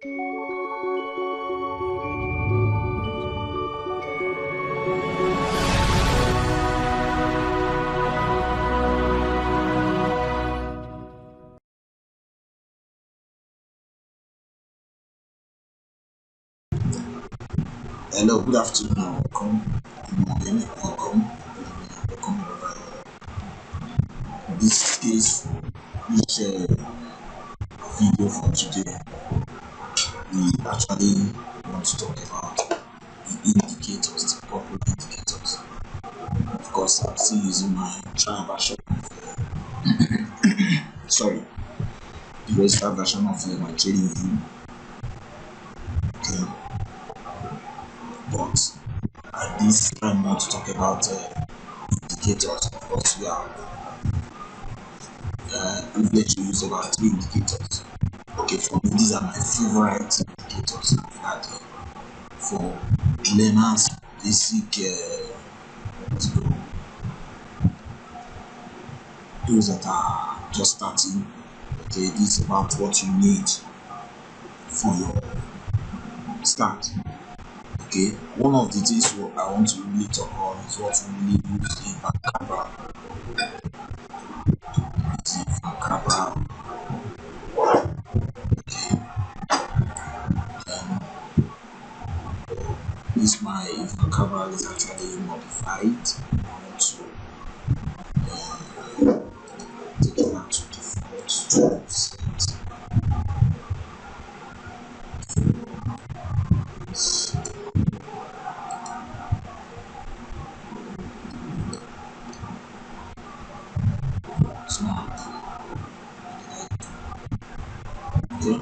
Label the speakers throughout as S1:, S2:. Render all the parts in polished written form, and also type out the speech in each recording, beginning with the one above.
S1: Hello, good afternoon, welcome. Good morning, welcome. Good evening, welcome. This is this video for today. We actually want to talk about the indicators, the popular indicators. Of course, I'm still using my trial version of the registered version of my Tradingview. Okay, but at this time, I want to talk about indicators. Of course, we are privileged to use about 3 indicators. Okay, for me, these are my favorite indicators I've had for learners, basic, those that are just starting. Okay, this is about what you need for your start. Okay, one of the things I want to really talk on is what we really use in vocabulary. This my vocabulary is actually modified. I want to take it back to default set. Snap. Okay.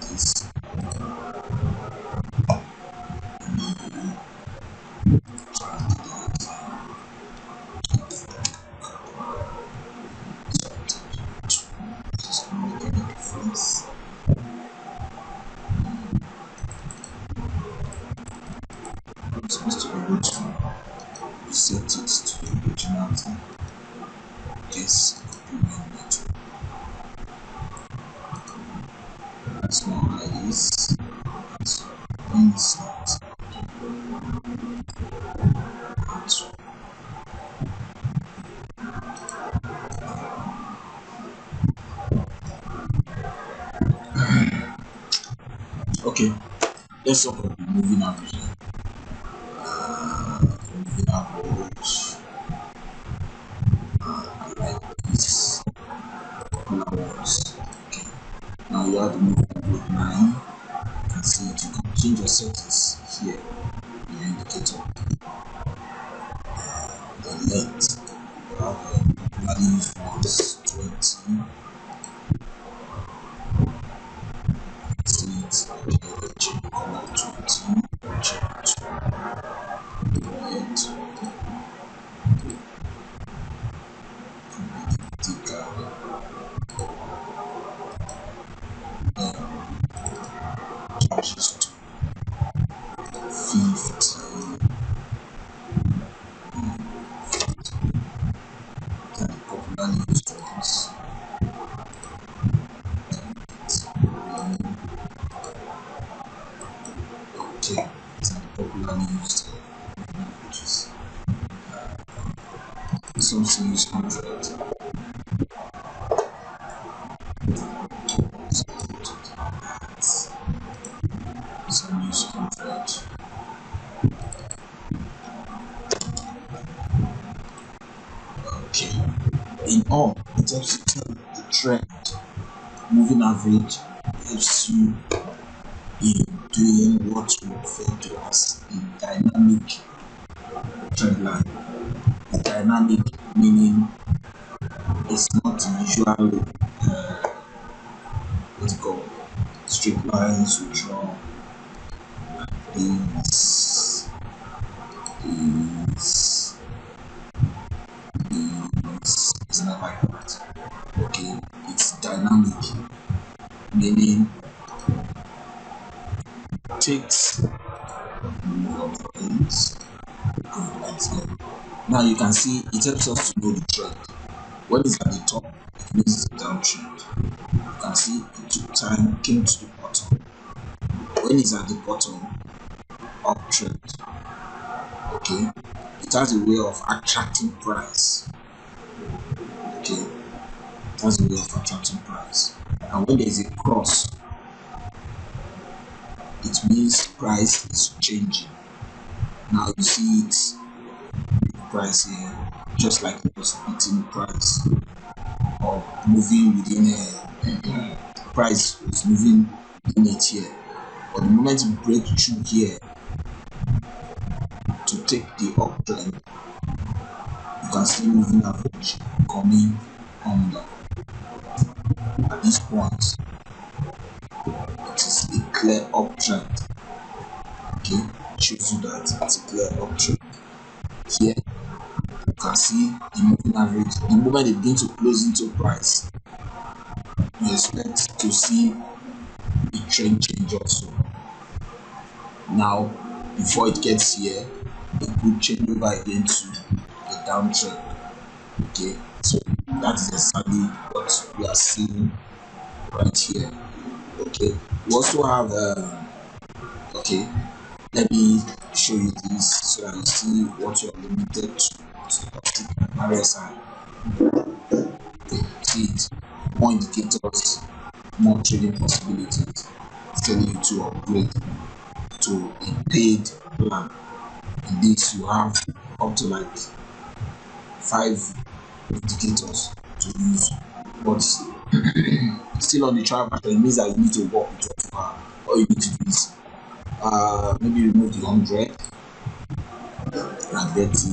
S1: This. Just make any difference. I'm supposed to be able to reset it to the original thing. Just copy it. That's not like this. That's insert. Okay, let's talk about moving average. Moving average. I like this. Color words. Okay. Now you have to move average 9. You can see it. You can change your settings here. The indicator. The length. You have popularly used ones 20. See it. Okay, change the color 20. Change to red. Thicker. Changes to 50. Popularly used ones. Okay, these are the popularly used languages. This also use 100. Some use 100. Okay. In all, it helps you tell the trend. Moving average helps you in doing what we refer to as a dynamic trend line. A dynamic meaning it's not usual what's it called straight lines we draw these it's not like that. Okay, it's dynamic meaning takes more things lines here. Now you can see it helps us to know the trend. When it's at the top, it means it's a downtrend. You can see it took time, came to the bottom. When it's at the bottom, uptrend. Okay, it has a way of attracting price. Okay, it has a way of attracting price. And when there is a cross, it means price is changing. Now you see it, price here, just like it was beating price or moving within a price is moving in it here. But the moment you break through here to take the uptrend, you can see moving average coming under. At this point, it is a clear uptrend. Okay, shows you that it's a clear uptrend. Here, you can see the moving average. The moment it begins to close into price, you expect to see the trend change also. Now, before it gets here, it could change over again to a downtrend. Okay, so that is exactly what we are seeing right here. Okay, we also have okay, let me show you this so that you see what you are limited to. RSI. Okay, see it. More indicators, more trading possibilities. Telling you to upgrade to a paid plan. In this, you have up to like 5 indicators to use. But still on the trial pattern, it means that you need to work with what you have. All you need to do is maybe remove the 100 and get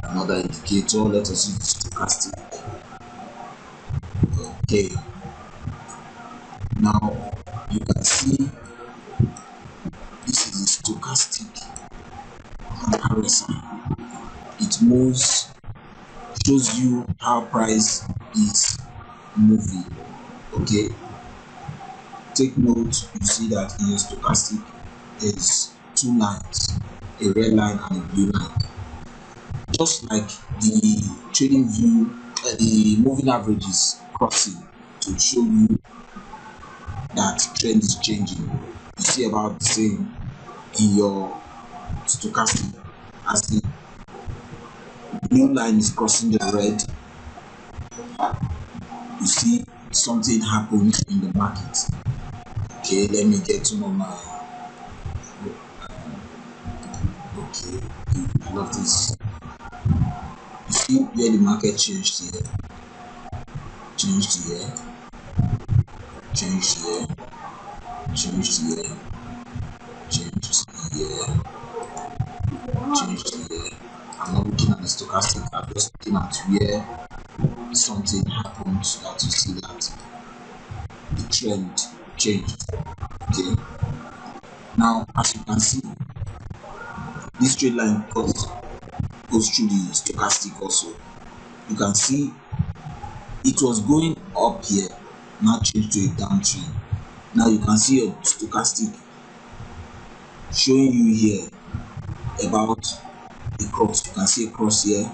S1: another indicator. Let us use stochastic. Okay, now you can see this is the stochastic RSI. It moves, shows you how price is moving. Okay, take note, you see that in your stochastic there's 2 lines, a red line and a blue line. Just like the trading view, the moving average is crossing to show you that trend is changing. You see about the same in your stochastic. As the blue line is crossing the red, you see something happened in the market. Okay, let me get to know my okay, I love this. You see where the market changed here, changed here, changed here, changed here, changed here, changed here. I'm not looking at the stochastic, I'm just looking at where something happened so that you see that the trend changed. Okay, now as you can see, this straight line goes through the stochastic also. You can see it was going up here, now changed to a downtrend. Now you can see your stochastic showing you here about a cross. You can see a cross here.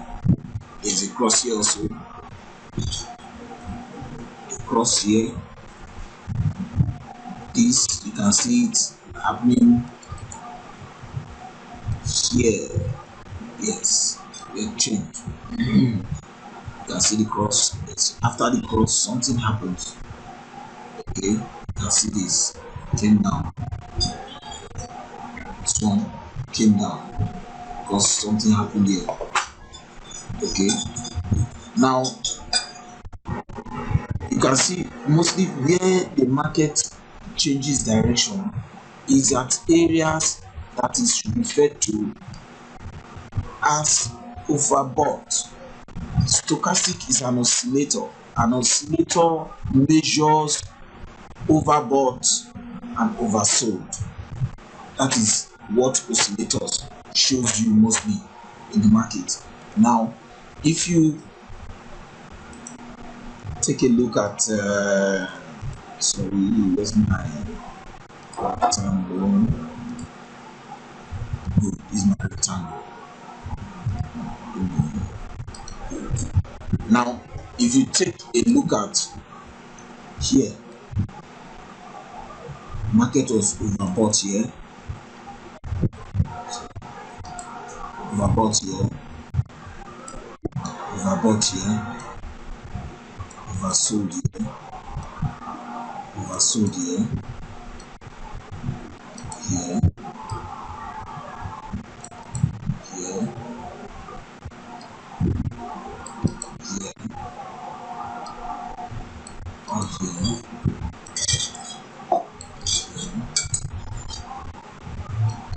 S1: There's a cross here also. A cross here. This you can see it happening here. Yes, it changed. You can see the cross. Yes. After the cross, something happens. Okay, you can see this came down. This one came down because something happened here. Okay, now you can see mostly where the market changes direction is at areas that is referred to as overbought. Stochastic is an oscillator. An oscillator measures overbought and oversold. That is what oscillators shows you mostly in the market. Now, if you take a look at sorry, where's my rectangle? Good, is my rectangle. Now, if you take a look at here, market was overbought here, overbought here, overbought here, oversold here, oversold here, here, here, here, or here,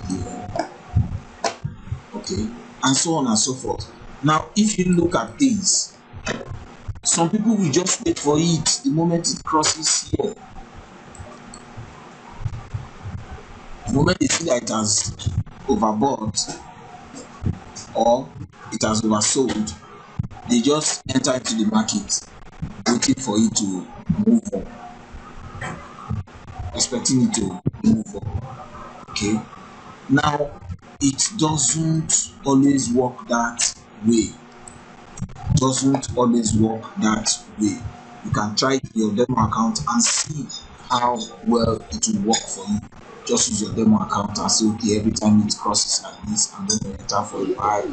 S1: here, okay, and so on and so forth. Now, if you look at these, some people will just wait for it the moment it crosses here. The moment they see that it has overbought or it has oversold, they just enter into the market waiting for it to move up, expecting it to move up. Okay, now it doesn't always work that way. Doesn't always work that way. You can try your demo account and see how well it will work for you. Just use your demo account and say, okay, every time it crosses like this, I'm going to enter for a buy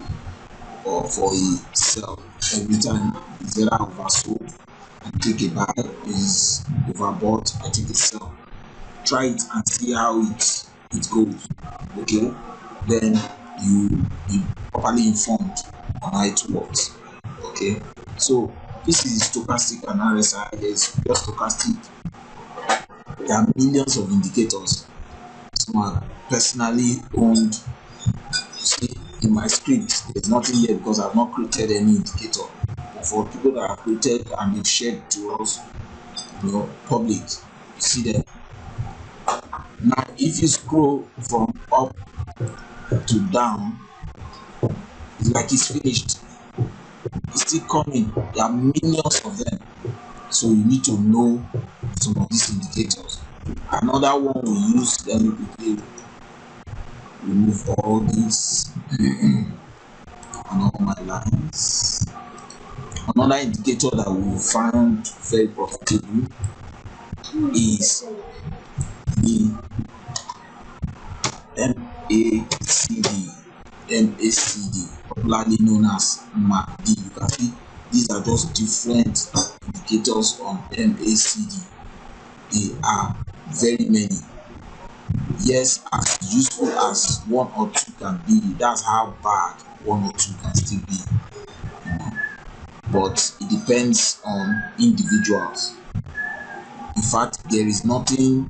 S1: or for a sell. Every time it's either oversold, I take a buy, is overbought, I take a sell. Try it and see how it goes. Okay, then you be properly informed on how it works. Okay, so this is stochastic and RSI. There's just stochastic. There are millions of indicators. Some are personally owned. You see, in my script, there's nothing here because I've not created any indicator. But for people that are created and they've shared to us, public, you see them. Now, if you scroll from up to down, it's like it's finished. It's still coming. There are millions of them. So you need to know some of these indicators. Another one we use, let me quickly remove all these on all my lines. Another indicator that we found very profitable is the MACD, popularly known as MACD. You can see these are just different indicators on MACD. They are very many. Yes, as useful as one or two can be, that's how bad one or two can still be. But it depends on individuals. In fact, there is nothing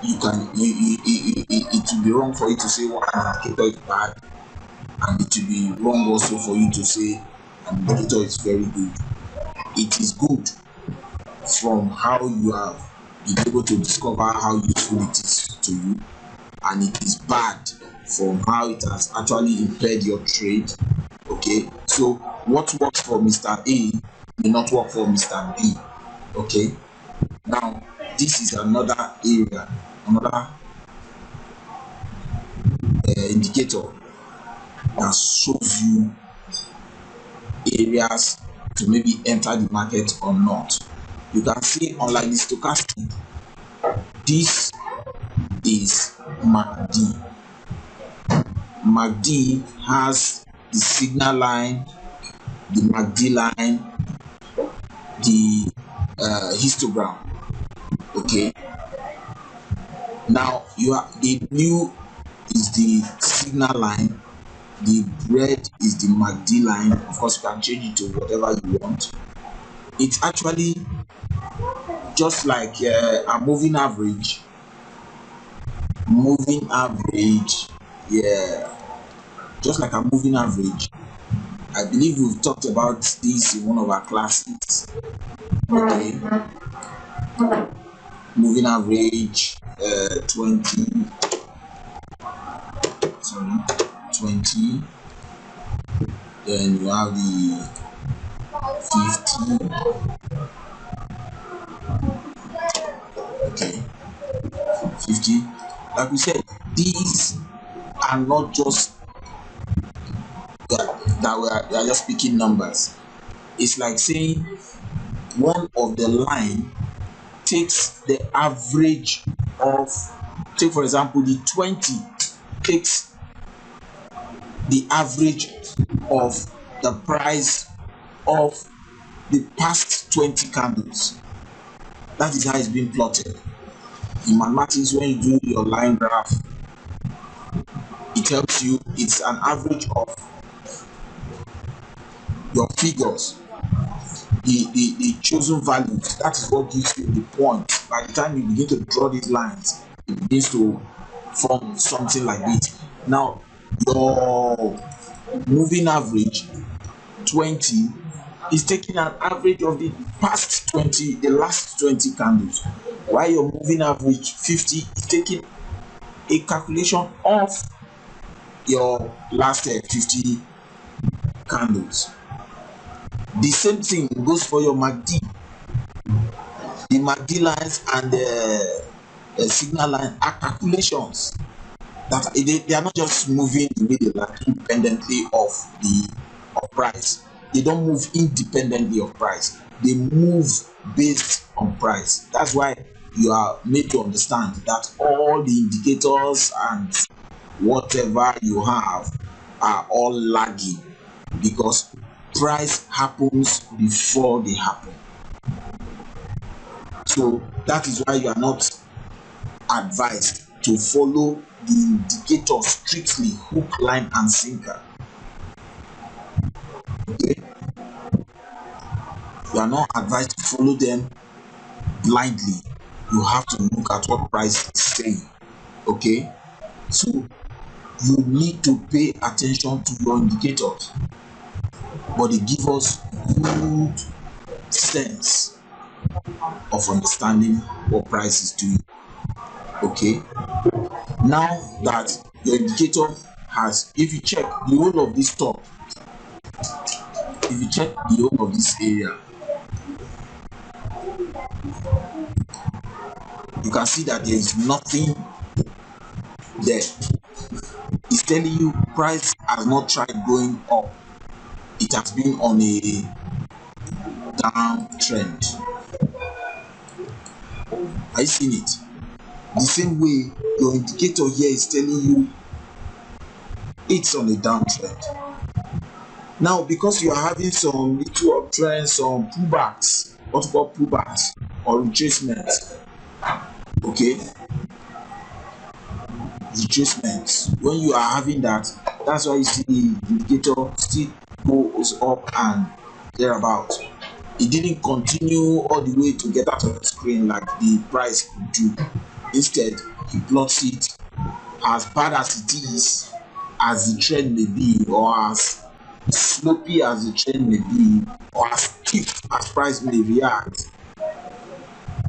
S1: you can it will be wrong for you to say one indicator is bad, and it will be wrong also for you to say an indicator is very good. It is good from how you have been able to discover how useful it is to you, and it is bad from how it has actually impaired your trade. Okay, so what works for Mr. A may not work for Mr. B. Okay, now this is another area, another indicator that shows you areas to maybe enter the market or not. You can see, unlike the stochastic, this is MACD. MACD has the signal line, the MACD line, the histogram. Okay, now the blue is the signal line, the red is the MACD line. Of course, you can change it to whatever you want. It's actually just like a moving average. Yeah, just like a moving average. I believe we've talked about this in one of our classes. Okay, moving average 20, then you have the 50. Okay, 50. Like we said, these are not just that we are just picking numbers. It's like saying one of the line takes the average of, take for example, the 20 takes the average of the price of the past 20 candles. That is how it's being plotted. In mathematics, when you do your line graph, it helps you, it's an average of your figures, the chosen values. That is what gives you the point. By the time you begin to draw these lines, it begins to form something like this. Now, your moving average 20 is taking an average of the past 20, the last 20 candles, while your moving average 50 is taking a calculation of your last 50 candles. The same thing goes for your MACD. The MACD lines and the signal line are calculations that they are not just moving the way they like independently of the price. They don't move independently of price. They move based on price. That's why you are made to understand that all the indicators and whatever you have are all lagging, because price happens before they happen. So that is why you are not advised to follow the indicator strictly, hook, line, and sinker. Okay? You are not advised to follow them blindly. You have to look at what price is saying. Okay? So you need to pay attention to your indicators, but they give us good sense of understanding what price is doing. Okay, now that your indicator has, if you check the whole of this top, if you check the whole of this area, you can see that there is nothing there. It's telling you price has not tried going up, it has been on a downtrend. Are you seeing it? The same way your indicator here is telling you it's on a downtrend. Now, because you are having some little uptrends, some pullbacks, what we call pullbacks or retracements, okay, retracements, when you are having that, that's why you see the indicator still goes up and thereabout. It didn't continue all the way to get out of the screen like the price could do. Instead, he plots it as bad as it is, as the trend may be, or as slopey as the trend may be, or as stiff as price may react.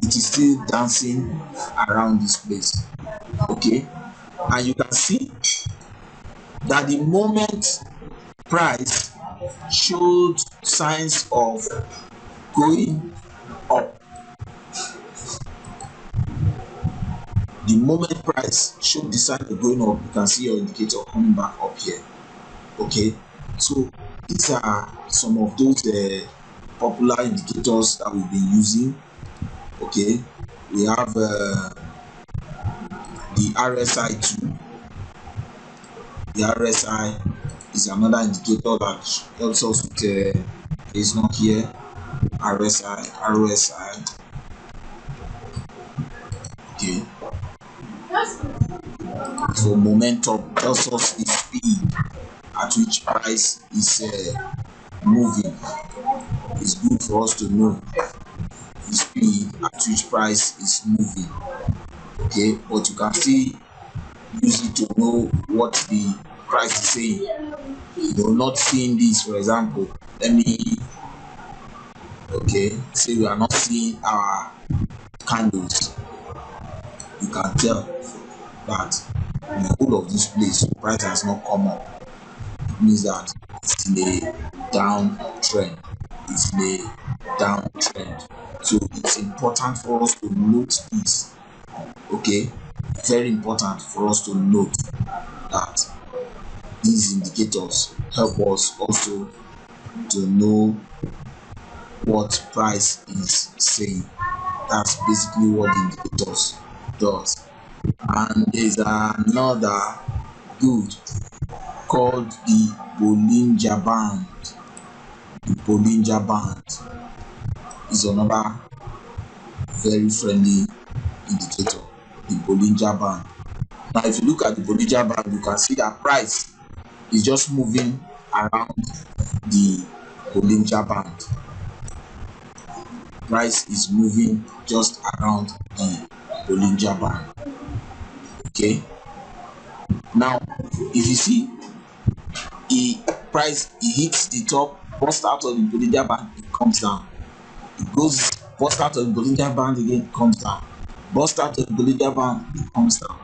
S1: It is still dancing around this place. Okay, and you can see that the moment price showed signs of going up, the moment price showed the sign of going up, you can see your indicator coming back up here. Okay, so these are some of those popular indicators that we've been using. Okay, we have the RSI too. The RSI is another indicator that helps us with it's not here. RSI. Okay. So momentum tells us the speed at which price is moving. It's good for us to know the speed at which price is moving. Okay, but you can still use it to know what the price is saying. You're not seeing this, for example. Say we are not seeing our candles. You can tell that in the whole of this place, price has not come up. It means that it's in a downtrend. So it's important for us to note this. Okay, very important for us to note that these indicators help us also to know what price is saying. That's basically what the indicators does. And there's another good called the Bollinger Band. The Bollinger Band is another very friendly indicator, the Bollinger Band. Now if you look at the Bollinger Band, you can see that price is just moving around the Bollinger Band. Price is moving just around the Bollinger Band. Okay. Now, if you see price, it hits the top, busts out of the Bollinger Band, it comes down. It goes, busts out of the Bollinger Band again, it comes down. Busts out of the Bollinger Band, it comes down.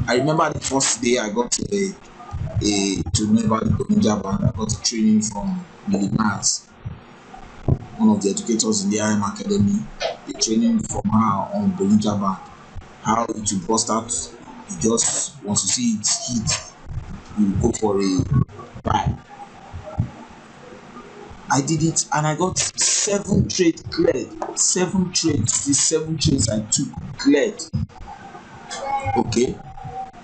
S1: I remember the first day I got to know about the Bollinger Band. I got a training from Mars, one of the educators in the IM Academy. The training from her on Bollinger Band, how it will bust out. You just once you see it hit, you go for a buy. I did it and I got 7 trades cleared. 7 trades. The 7 trades I took cleared. Okay.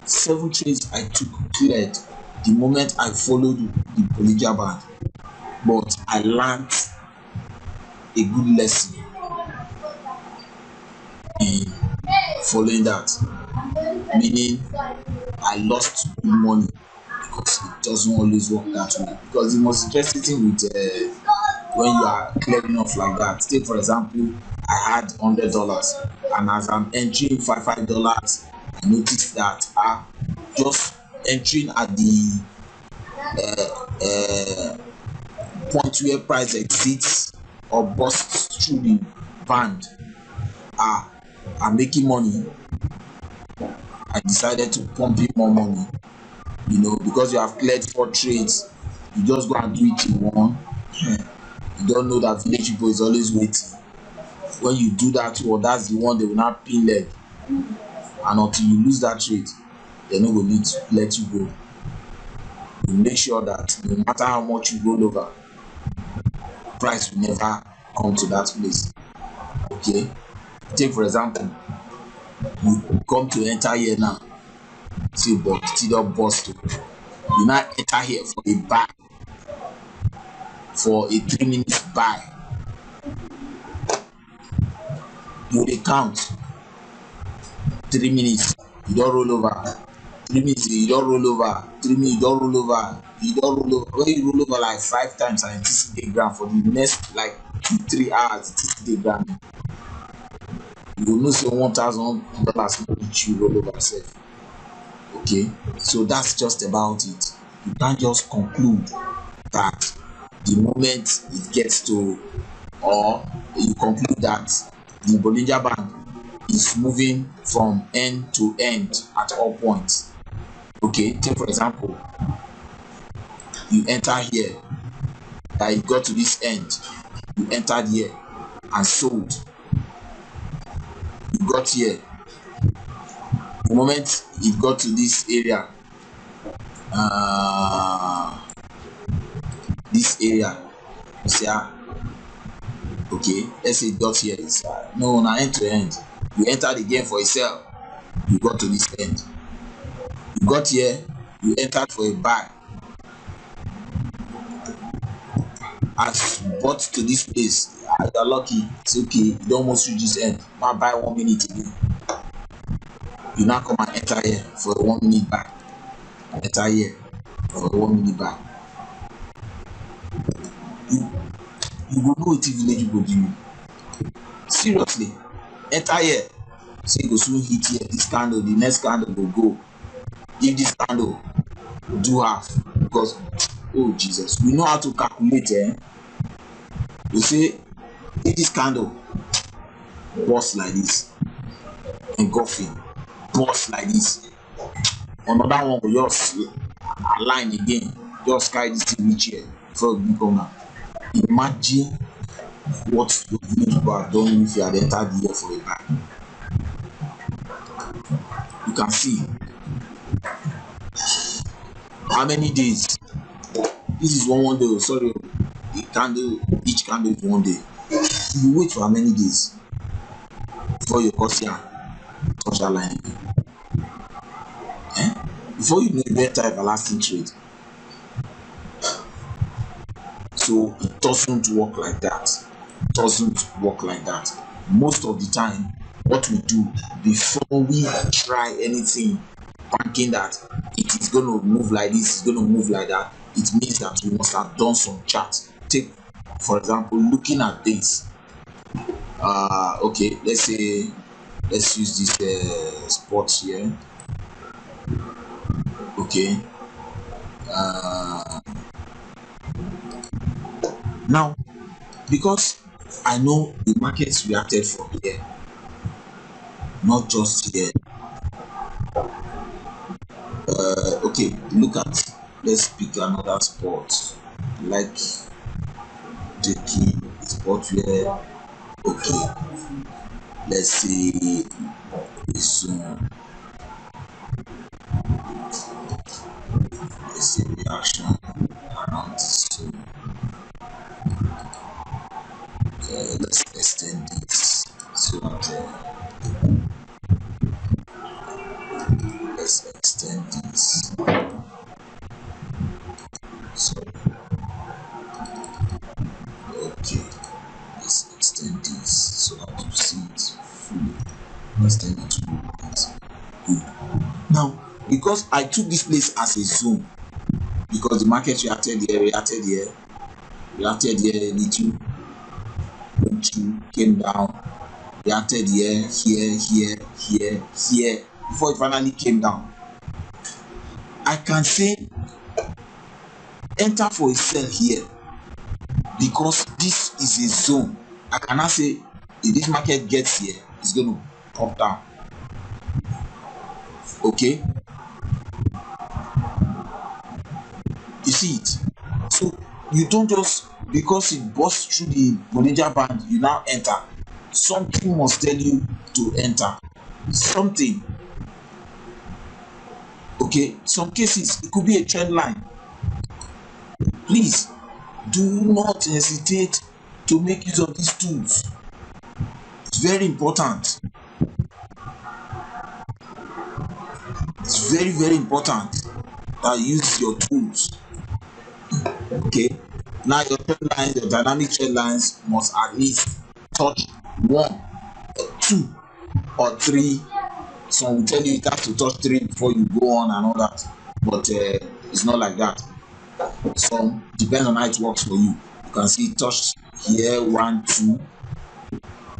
S1: 7 trades I took cleared the moment I followed the Bollinger Band. But I learned a good lesson in following that. Meaning I lost good money because it doesn't always work that way. Because the most interesting thing with when you are clearing off like that, take for example, I had $100 and as I'm entering $5, I noticed that just entering at the point where price exceeds or busts through the band, I'm making money. I decided to pump in more money, because you have cleared 4 trades, you just go and do it in one. You don't know that village people is always waiting. When you do that one, that's the one they will not pin leg, and until you lose that trade, they're not going to let you go. You make sure that no matter how much you roll over, price will never come to that place. Okay, take for example, you come to enter here now, see, but it don't bust. You now enter here for a buy, for a 3 minutes buy. You dey count 3 minutes, you don't roll over. 3 minutes, you don't roll over. 3 minutes, you don't roll over. You don't roll over. When you roll over like 5 times and it is the ground for the next like 2-3 hours, it is the ground. You will know say $1,000 each you roll over yourself. Okay, so that's just about it. You can't just conclude that the moment it gets to, or you conclude that the Bollinger Band is moving from end to end at all points. Okay, take for example, you enter here, that you got to this end, you entered here and sold. You got here, the moment it got to this area, you see, okay, let's say it got here, it's no, now end to end. You entered again for a sell, you got to this end. You got here, you entered for a buy. As you bought to this place, you're lucky, it's okay, you don't almost reach this end. Now buy 1 minute again. You now come and enter here for a 1 minute buy. Enter here for a 1 minute buy. You go know wetin village people do you. Seriously, enter here, say you go soon hit here, this candle, the next candle will go. If this candle do half, because oh Jesus, we know how to calculate. You say if this candle burst like this, engulfing, burst like this, another one will just align again, just carry this thing reach here before we come out. Imagine what your village people have done if you had entered here for a buy. You can see How many days? This is one day. Sorry, the candle, each candle is one day. You wait for how many days before you cross here, touch that line again? Eh? Before you know, you enter everlasting trade. So it doesn't work like that. It doesn't work like that. Most of the time, what we do before we try anything, thinking that it is going to move like this, it's going to move like that, it means that we must have done some charts. Take, for example, looking at this. Okay, let's say, let's use this spot here. Okay. Now, because I know the markets reacted from here, not just here. Okay, look at, let's pick another spot like taking a spot where, okay, let's say this let's say reaction around this zone. Let's extend this so that let's extend this. So okay, let's extend this so that you see it fully. Extend it to it. Good. Now, because I took this place as a zone, because the market reacted here, reacted here, reacted here, little, went through, came down, reacted here, here, here, here, here, before it finally came down. I can say enter for a sell here because this is a zone. I cannot say if this market gets here, it's going to pop down. Okay, you see it. So you don't just because it busts through the Bollinger Band, you now enter. Something must tell you to enter. Something. Okay, some cases it could be a trend line. Please do not hesitate to make use of these tools. It's very important. It's very, very important that you use your tools. Okay, now your trend lines, your dynamic trend lines must at least touch 1 or 2 or 3. Some will tell you it has to touch 3 before you go on and all that, but it's not like that. Some depends on how it works for you. You can see it touch here 1, 2,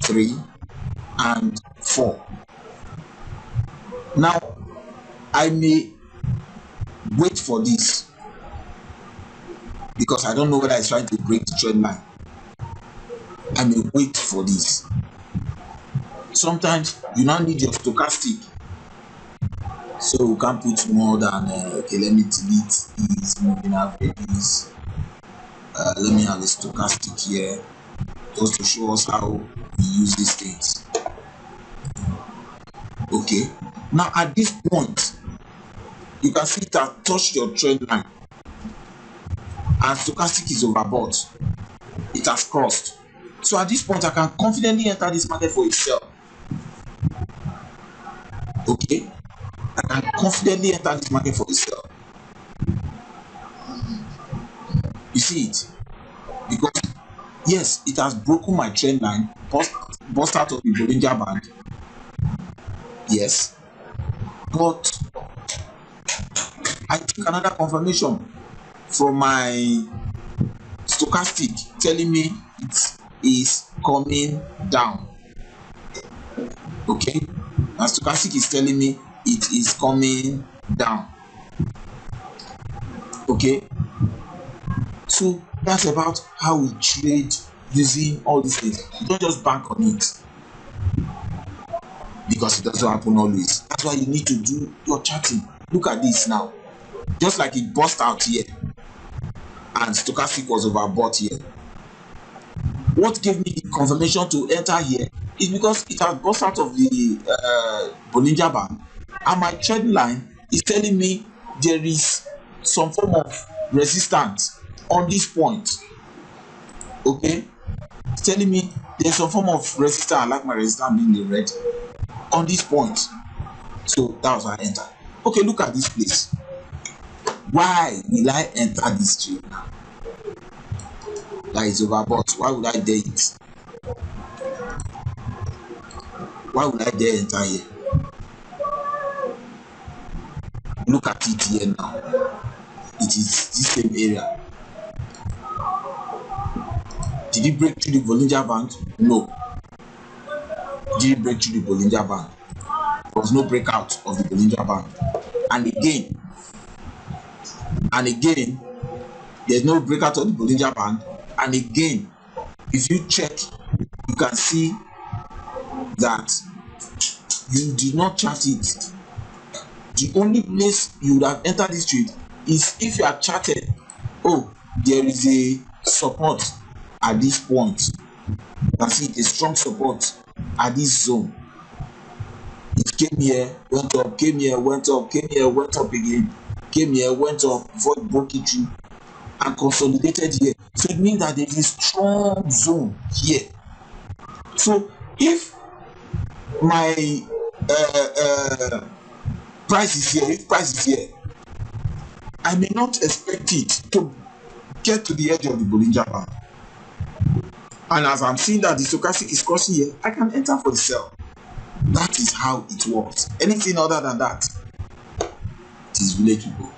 S1: 3 and 4. Now I may wait for this because I don't know whether it's trying to break the trend line. I may wait for this. Sometimes you now need your stochastic, so we can't put more than okay, let me delete these moving averages. Let me have a stochastic here just to show us how we use these things. Okay, now at this point you can see it has touched your trend line and stochastic is overbought. It has crossed. So at this point I can confidently enter this market for a sell. Okay, I can confidently enter this market for a sell. You see it? Because yes, it has broken my trend line, bust out of the Bollinger Band. Yes, but I took another confirmation from my stochastic telling me it is coming down. Okay, my stochastic is telling me it is coming down. Okay, so that's about how we trade using all these things. You don't just bank on it because it doesn't happen always. That's why you need to do your charting. Look at this now, just like it burst out here and stochastic was overbought here. What gave me the confirmation to enter here is because it has burst out of the Bollinger Band and my trend line is telling me there is some form of resistance on this point. Okay, it's telling me there's some form of resistance. I like my resistance being the red on this point. So that was why I enter. Okay, look at this place. Why will I enter this trade now? That is overbought. Why would I dare it? Why would I dare enter here? Look at it here now. It is this same area. Did it break through the Bollinger Band? No. Did it break through the Bollinger Band? There was no breakout of the Bollinger Band. And again, there's no breakout of the Bollinger Band. And again, if you check, you can see that you did not chart it. The only place you would have entered this trade is if you have charted, oh, there is a support at this point. You can see it, a strong support at this zone. It came here, went up, came here, went up, came here, went up again, came here, went up before it broke it through and consolidated here. So it means that there is a strong zone here. So if my price is here, if price is here, I may not expect it to get to the edge of the Bollinger Band. And as I'm seeing that the stochastic is crossing here, I can enter for the sell. That is how it works. Anything other than that, it is relatable.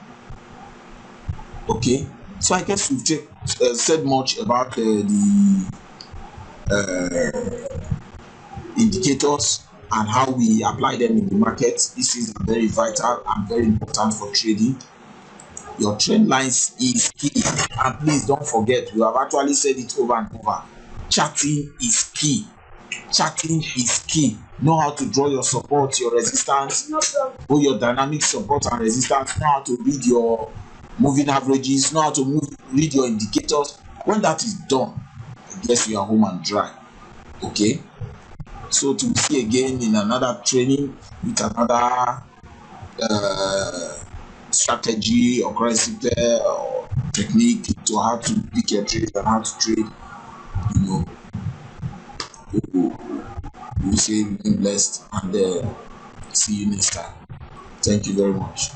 S1: Okay, so I guess we've said much about the indicators and how we apply them in the market. This is very vital and very important for trading. Your trend lines is key, and please don't forget, we have actually said it over and over, charting is key. Charting is key. Know how to draw your support, your resistance, know your dynamic support and resistance, know how to read your moving averages, know how to read your indicators. When that is done, I guess you are home and dry. Okay, so to see again in another training with another strategy or currency pair or technique to how to pick your trade and how to trade, you know, we say being blessed, and see you next time. Thank you very much.